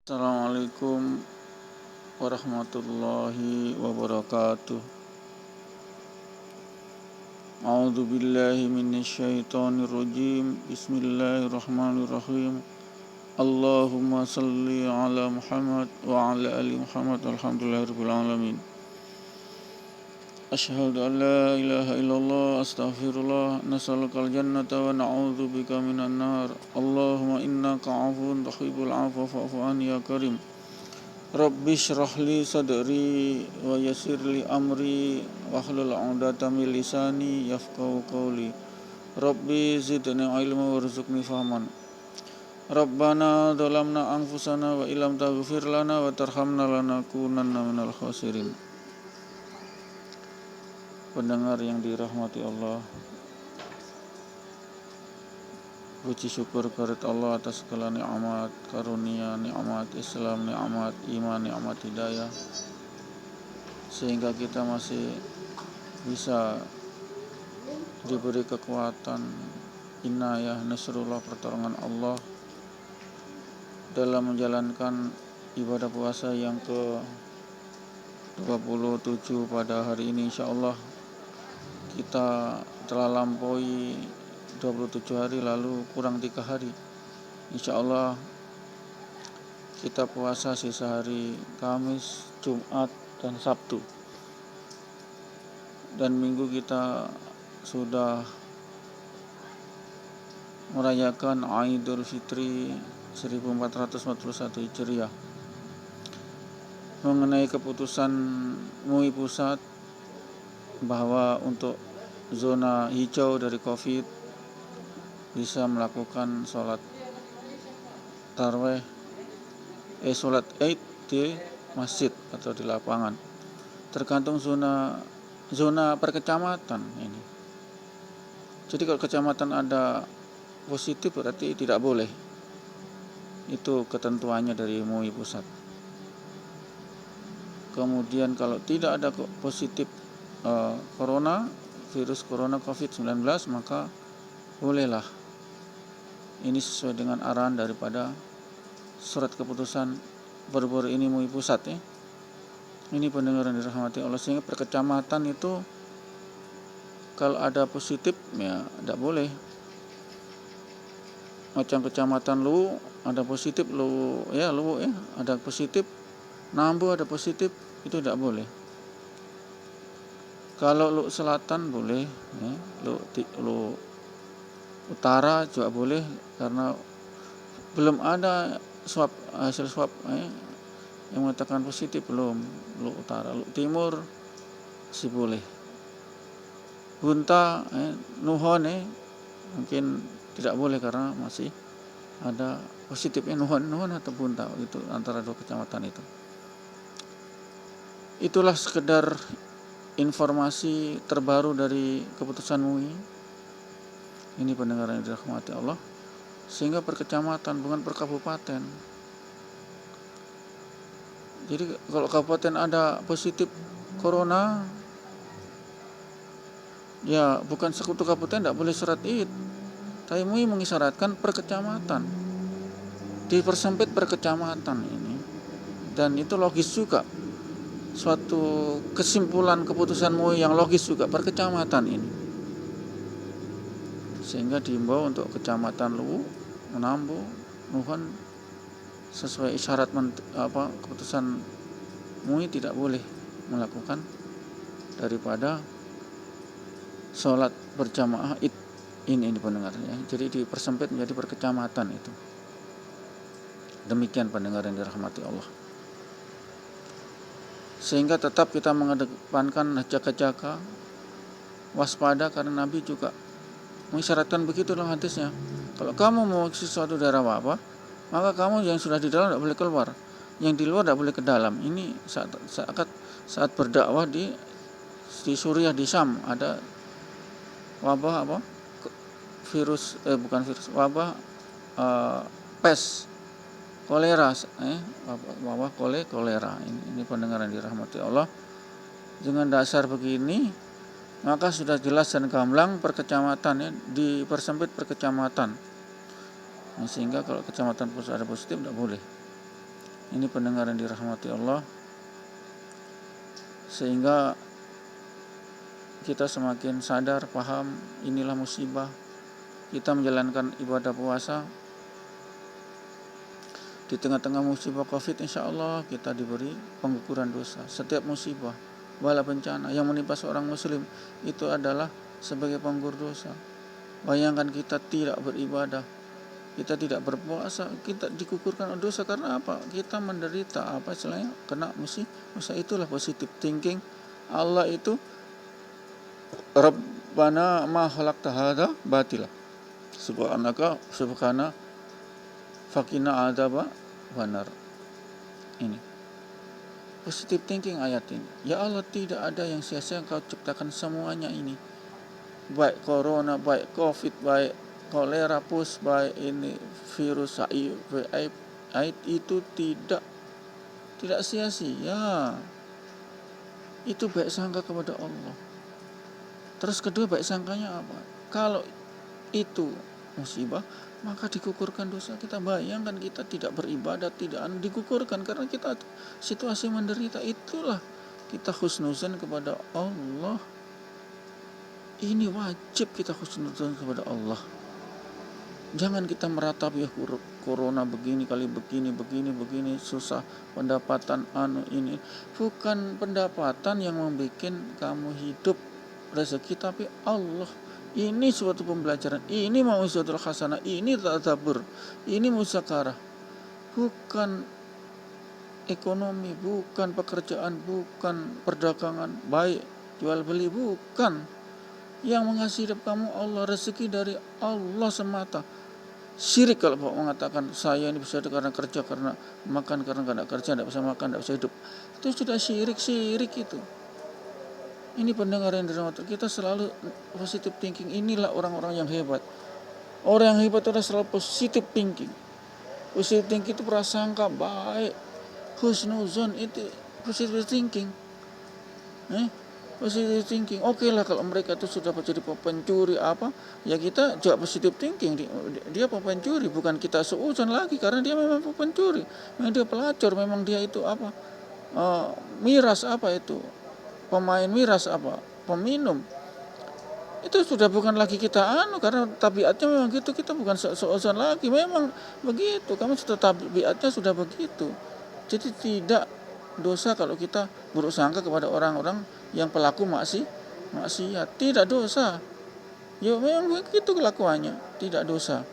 Assalamualaikum warahmatullahi wabarakatuh. A'udzu billahi minasyaitonir rajim. Bismillahirrahmanirrahim. Allahumma salli ala Muhammad wa ala ali Muhammad. Alhamdulillahirabbil alamin. Asyhadu an la ilaha illallah astaghfirullah nas'alukal jannata wa na'udzu bika minan nar. Allahumma innaka 'afuwun tuhibbul 'afwa fa'fu anni ya karim. Rabbi shrah li sadri wa yassir li amri wahlul 'uqdatam min lisani yafqahu qawli. Rabbi zidni ilma warzuqni fahman. Rabbana zalamna anfusana wa illam taghfir lana wa tarhamna lanakunanna minal khasirin. Pendengar yang dirahmati Allah, puji syukur kehadirat Allah atas segala nikmat, karunia, nikmat Islam, nikmat iman, nikmat hidayah, sehingga kita masih bisa diberi kekuatan, inayah, nasrullah, pertolongan Allah dalam menjalankan ibadah puasa yang ke-27 pada hari ini. Insyaallah kita telah lampaui 27 hari, lalu kurang 3 hari. Insyaallah kita puasa sisa hari Kamis, Jumat, dan Sabtu. Dan Minggu kita sudah merayakan Idul Fitri 1441 Hijriah. Mengenai keputusan MUI pusat bahwa untuk zona hijau dari COVID bisa melakukan sholat sholat Id di masjid atau di lapangan, tergantung zona per ini. Jadi kalau kecamatan ada positif berarti tidak boleh. Itu ketentuannya dari MUI pusat. Kemudian kalau tidak ada positif virus corona COVID-19, maka bolehlah. Ini sesuai dengan arahan daripada surat keputusan baru-baru ini MUI pusat ya. Ini pendengar yang dirahmati Allah, sehingga per kecamatan itu kalau ada positif ya tidak boleh. Macam kecamatan Luwu ada positif, Luwu ya ada positif, Nambo ada positif, itu tidak boleh. Kalau Luwu Selatan boleh ya, Luwu Utara juga boleh, karena belum ada hasil swab yang mengatakan positif, belum. Luwu Utara, Luwu Timur masih boleh. Bunta, Nuhon mungkin tidak boleh karena masih ada positifnya. Nuhon atau Bunta, itu antara dua kecamatan itu. Itulah sekedar informasi terbaru dari keputusan MUI. Ini pendengar yang dirahmati Allah, sehingga per kecamatan bukan per kabupaten. Jadi kalau kabupaten ada positif corona, ya bukan sekutu kabupaten tidak boleh sholat Id. Tapi MUI mengisyaratkan per kecamatan, dipersempit per kecamatan ini, dan itu logis juga. Suatu kesimpulan keputusan MUI yang logis juga per kecamatan ini, sehingga diimbau untuk kecamatan Luwu, Nambo, Nuhon sesuai isyarat keputusan MUI tidak boleh melakukan daripada sholat berjamaah Id ini pendengarnya. Jadi dipersempit menjadi per kecamatan itu. Demikian pendengar yang dirahmati Allah. Sehingga tetap kita mengedepankan jaga-jaga, waspada, karena Nabi juga mengisyaratkan begitu dalam hadisnya. Kalau kamu mau ke suatu daerah wabah, maka kamu yang sudah di dalam tidak boleh keluar, yang di luar tidak boleh ke dalam. Ini saat berdakwah di Suriah, di Syam, ada wabah wabah pes, kolera, wabah kolera. Ini pendengar yang dirahmati Allah. Dengan dasar begini, maka sudah jelas dan gamblang per kecamatan ya, dipersempit per kecamatan. Sehingga kalau kecamatan ada positif tidak boleh. Ini pendengar yang dirahmati Allah, sehingga kita semakin sadar, paham inilah musibah. Kita menjalankan ibadah puasa di tengah-tengah musibah COVID, insya Allah kita diberi pengukuran dosa. Setiap musibah, bala bencana yang menimpa seorang muslim itu adalah sebagai penggugur dosa. Bayangkan kita tidak beribadah, kita tidak berpuasa, kita dikukurkan dosa karena apa? Kita menderita apa istilahnya? Kena musibah. Itulah positive thinking. Allah itu Rabbana ma khalaqta hadza batila. Subhana fakina adzaba wanar. Ini positive thinking ayat ini. Ya Allah, tidak ada yang sia-sia, Engkau ciptakan semuanya ini. Baik corona, baik covid, baik kolera, pus, baik ini virus HIV, AIDS itu tidak sia-sia. Itu baik sangka kepada Allah. Terus kedua, baik sangkanya apa? Kalau itu musibah, maka dikukurkan dosa kita. Bayangkan kita tidak beribadah, tidak dikukurkan karena kita situasi menderita. Itulah kita husnuzan kepada Allah. Ini wajib kita husnuzan kepada Allah. Jangan kita meratapi corona begini kali begini susah, pendapatan ini. Bukan pendapatan yang membuat kamu hidup rezeki, tapi Allah. Ini suatu pembelajaran, ini mau'izatul hasanah, ini tadabbur, ini muzakarah. Bukan ekonomi, bukan pekerjaan, bukan perdagangan, baik jual beli, bukan. Yang mengasih hidup kamu Allah, rezeki dari Allah semata. Syirik kalau mengatakan saya ini bisa karena kerja, karena makan, karena tidak kerja tidak bisa makan, tidak bisa hidup. Itu sudah syirik itu. Ini pendengar yang dirahmati, kita selalu positive thinking. Inilah orang-orang yang hebat. Orang yang hebat itu adalah selalu positive thinking. Positive thinking itu prasangka baik. Husnuzon itu positive thinking. Positive thinking. Oke lah kalau mereka itu sudah menjadi pencuri apa, ya kita juga positive thinking. Dia pencuri, bukan kita seuzon lagi karena dia memang pencuri. Memang dia pelacur, memang dia itu apa? Miras apa itu? Pemain miras apa? Peminum. Itu sudah bukan lagi kita karena tabiatnya memang gitu. Kita bukan seuzon lagi, memang begitu. Kamu sudah tabiatnya sudah begitu. Jadi tidak dosa kalau kita buruk sangka kepada orang-orang yang pelaku maksiat. Tidak dosa. Ya memang begitu kelakuannya, tidak dosa.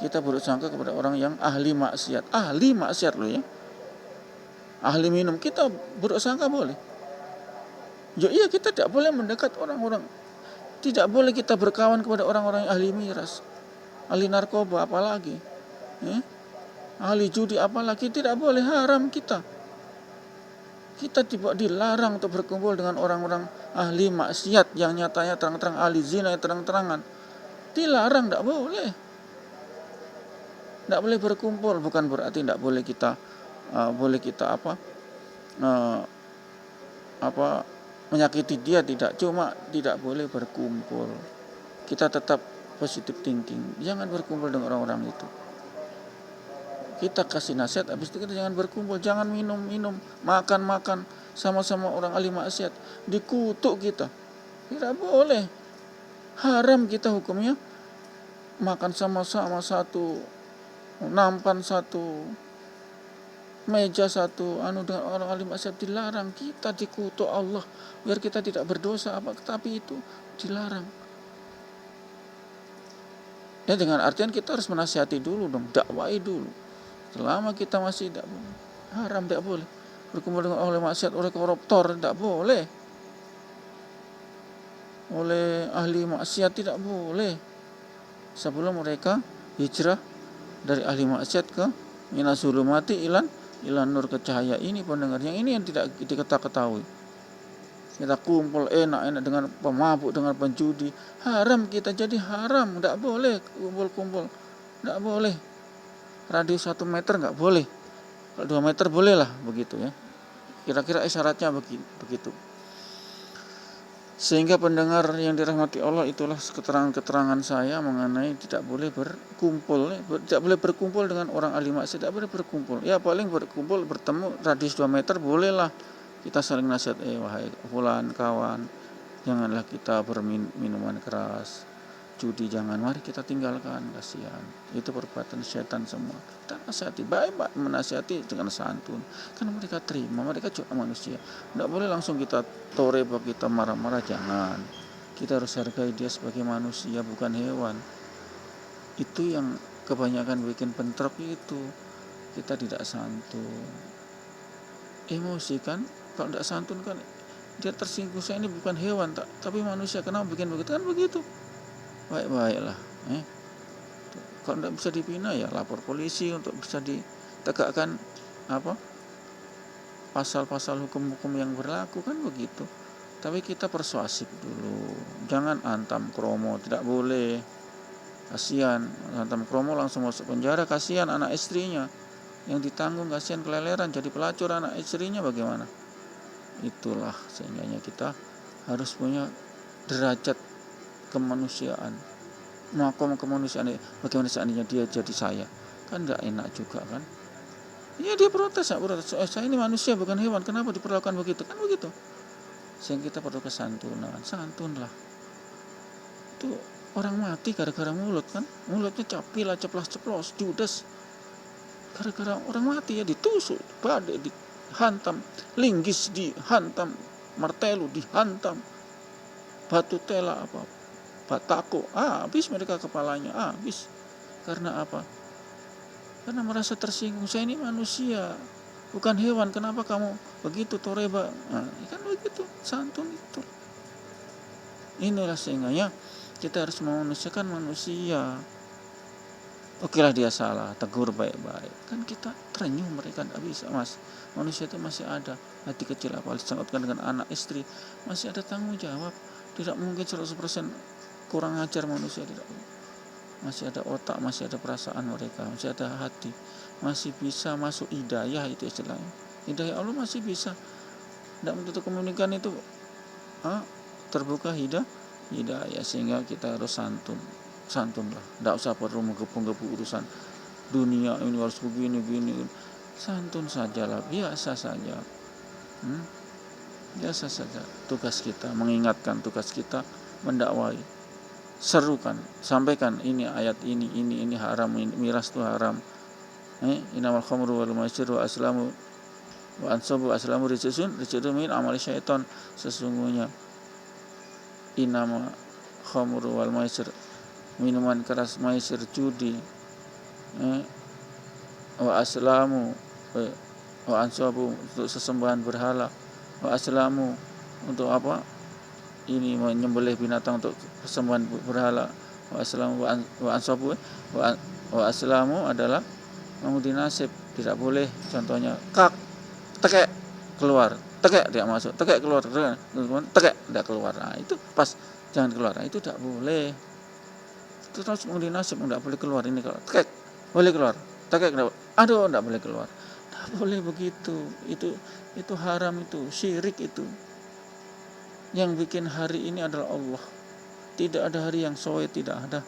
Kita buruk sangka kepada orang yang ahli maksiat. Ahli maksiat loh ya. Ahli minum, kita buruk sangka boleh. Ya iya, kita tidak boleh mendekat orang-orang. Tidak boleh kita berkawan kepada orang-orang yang ahli miras, ahli narkoba apalagi, ahli judi apalagi. Tidak boleh, haram kita. Kita tidak dilarang untuk berkumpul dengan orang-orang ahli maksiat yang nyatanya terang-terang ahli zina yang terang-terangan. Dilarang, tidak boleh. Tidak boleh berkumpul, bukan berarti tidak boleh kita menyakiti dia, tidak, cuma tidak boleh berkumpul. Kita tetap positive thinking, jangan berkumpul dengan orang-orang itu. Kita kasih nasihat, habis itu kita jangan berkumpul, jangan minum, makan sama-sama orang ahli maksiat, dikutuk kita. Tidak boleh, haram kita hukumnya. Makan sama-sama satu nampan, satu meja, satu dengan orang ahli maksiat, dilarang. Kita dikutuk Allah biar kita tidak berdosa tapi itu dilarang. Ya dengan artian kita harus menasihati dulu dong, dakwai dulu. Selama kita masih tidak boleh, haram, tidak boleh berkumpul dengan ahli maksiat, oleh koruptor tidak boleh, oleh ahli maksiat tidak boleh, sebelum mereka hijrah dari ahli maksiat ke minazulumati ilan nur, ke cahaya. Ini pendengar, yang ini yang tidak kita ketahui. Kita kumpul enak-enak dengan pemabuk, dengan penjudi, haram kita. Jadi haram, tidak boleh kumpul-kumpul, tidak boleh. Radius 1 meter nggak boleh, kalau 2 meter boleh lah, begitu ya. Kira-kira isyaratnya begitu. Sehingga pendengar yang dirahmati Allah, itulah keterangan-keterangan saya mengenai tidak boleh berkumpul, tidak boleh berkumpul dengan orang ahli maksiat, tidak boleh berkumpul. Ya paling berkumpul bertemu radius 2 meter bolehlah kita saling nasihat, wahai fulan kawan, janganlah kita berminuman keras, judi jangan, mari kita tinggalkan, kasihan. Itu perbuatan setan semua. Kita nasihati, baik-baik menasihati dengan santun. Kan mereka terima, mereka juga manusia. Tidak boleh langsung kita toreba, kita marah-marah, jangan. Kita harus hargai dia sebagai manusia, bukan hewan. Itu yang kebanyakan bikin bentrok itu. Kita tidak santun. Emosi kan, kalau tidak santun kan dia tersinggung, saya ini bukan hewan tapi manusia, kenapa bikin begitu, kan begitu. Baik-baiklah. Kalau tidak bisa dibina ya lapor polisi untuk bisa ditegakkan pasal-pasal hukum-hukum yang berlaku, kan begitu. Tapi kita persuasif dulu, jangan antam kromo, tidak boleh. Kasihan, antam kromo langsung masuk penjara, kasihan anak istrinya yang ditanggung, kasihan keleleran jadi pelacur anak istrinya, bagaimana? Itulah sehingga kita harus punya derajat kemanusiaan, makom kemanusiaan. Bagaimana seandainya dia jadi saya, kan tidak enak juga kan. Ya dia protes, saya ini manusia bukan hewan, kenapa diperlakukan begitu, kan begitu. Sehingga kita perlu kesantunan, santunlah. Itu orang mati gara-gara mulut kan, mulutnya capila ceplas-ceplos judes, gara-gara orang mati ya, ditusuk, badai dihantam, linggis dihantam, martelu dihantam, batu tela batako, habis mereka kepalanya, habis. Karena apa? Karena merasa tersinggung, saya ini manusia bukan hewan, kenapa kamu begitu toreba, kan begitu, santun itu. Inilah sehingganya kita harus memanusiakan manusia. Okelah dia salah, tegur baik-baik, kan kita terenyuh, mereka tidak bisa, mas, manusia itu masih ada hati kecil, apalagi disangkutkan dengan anak istri, masih ada tanggung jawab. Tidak mungkin 100% kurang ajar manusia, tidak. Masih ada otak, masih ada perasaan mereka, masih ada hati, masih bisa masuk hidayah, itu istilahnya. Hidayah Allah masih bisa. Tidak menutup kemungkinan itu terbuka hidayah, sehingga kita harus santunlah. Tidak usah perlu menggebu-gebu urusan dunia ini harus begini, santun sajalah, biasa saja. Biasa saja. Tugas kita mengingatkan, tugas kita mendakwai, serukan, sampaikan ini ayat ini haram, ini miras itu haram. Innamal khamru wal maisir wa aslamu wa ansabu aslamu rijsun min amali syaitan. Sesungguhnya innamal khamru wal maisir, minuman keras, maisir judi, wa aslamu wa ansabu untuk sesembahan berhala, wa aslamu untuk apa? Ini menyembelih binatang untuk persembahan berhala. Wa aslamu wa ansabu wa aslamu adalah mengundi nasib, tidak boleh. Contohnya tekek keluar, tekek dia masuk, tekek keluar, tekek tidak keluar. Itu pas, jangan keluar. Itu tidak boleh. Itu harus mengundi nasib, tidak boleh keluar. Ini kalau tekek boleh keluar, tekek tidak boleh keluar. Tidak boleh begitu. Itu haram, itu syirik itu. Yang bikin hari ini adalah Allah. Tidak ada hari yang soe, tidak ada.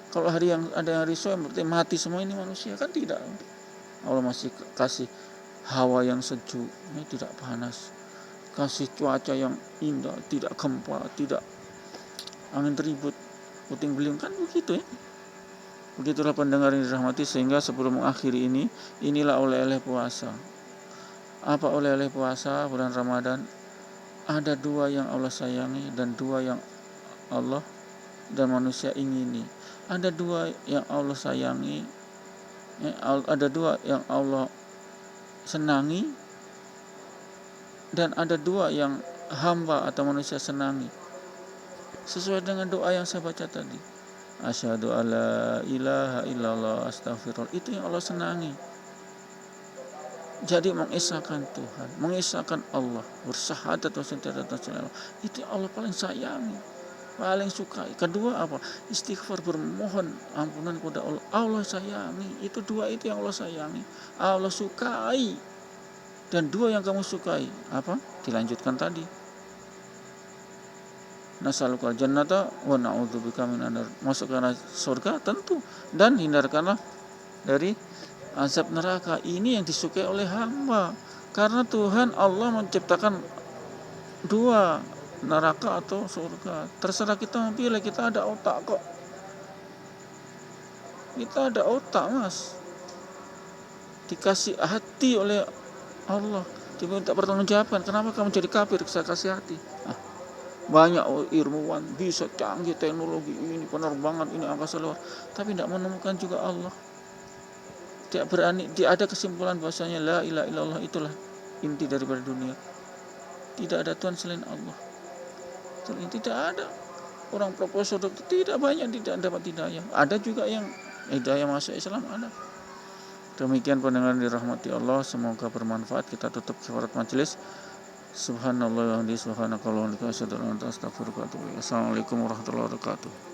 Kalau hari yang ada hari soe berarti mati semua ini manusia, kan tidak. Allah masih kasih hawa yang sejuk, ini tidak panas. Kasih cuaca yang indah, tidak gempa, tidak angin ribut, puting beliung, kan begitu ya. Begitulah pendengar yang dirahmati, sehingga sebelum mengakhiri inilah oleh-oleh puasa. Apa oleh-oleh puasa bulan Ramadan? Ada 2 yang Allah sayangi dan 2 yang Allah dan manusia ingini. Ada 2 yang Allah sayangi, ada 2 yang Allah senangi, dan ada 2 yang hamba atau manusia senangi. Sesuai dengan doa yang saya baca tadi. Asyhadu alla ilaha illallah astaghfirullah. Itu yang Allah senangi. Jadi mengesahkan Tuhan, mengesahkan Allah, bersyahadat wassalamu, itu Allah paling sayangi, paling sukai. Kedua apa? Istighfar, bermohon ampunan kepada Allah. Allah sayangi. Itu 2 itu yang Allah sayangi, Allah sukai. Dan 2 yang kamu sukai apa? Dilanjutkan tadi. Nas'alukal jannata wa na'udzubika minan nar. Masukkanlah surga tentu, dan hindarkanlah dari azab neraka. Ini yang disukai oleh hamba. Karena Tuhan Allah menciptakan dua, neraka atau surga. Terserah kita memilih. Kita ada otak kok. Kita ada otak, Mas. Dikasih hati oleh Allah, diminta pertanggungjawaban. Kenapa kamu jadi kafir? Saya kasih hati. Banyak ilmuwan bisa canggih teknologi ini, penerbangan ini, angkasa luar, tapi tidak menemukan juga Allah. Tidak berani. Dia ada kesimpulan bahwasanya la ilaha illallah itulah inti daripada dunia. Tidak ada Tuhan selain Allah. Tidak ada orang profesor dokter, tidak banyak tidak dapat hidayah. Ada juga yang hidayah masuk Islam, ada. Demikian pendengar dirahmati Allah, semoga bermanfaat. Kita tutup kifarat majelis. Subhanallah wa bihamdihi, subhanakallahumma wa bihamdika, asyhadu an la ilaha illa anta, astaghfiruka wa atubu ilaik. Assalamualaikum warahmatullahi wabarakatuh.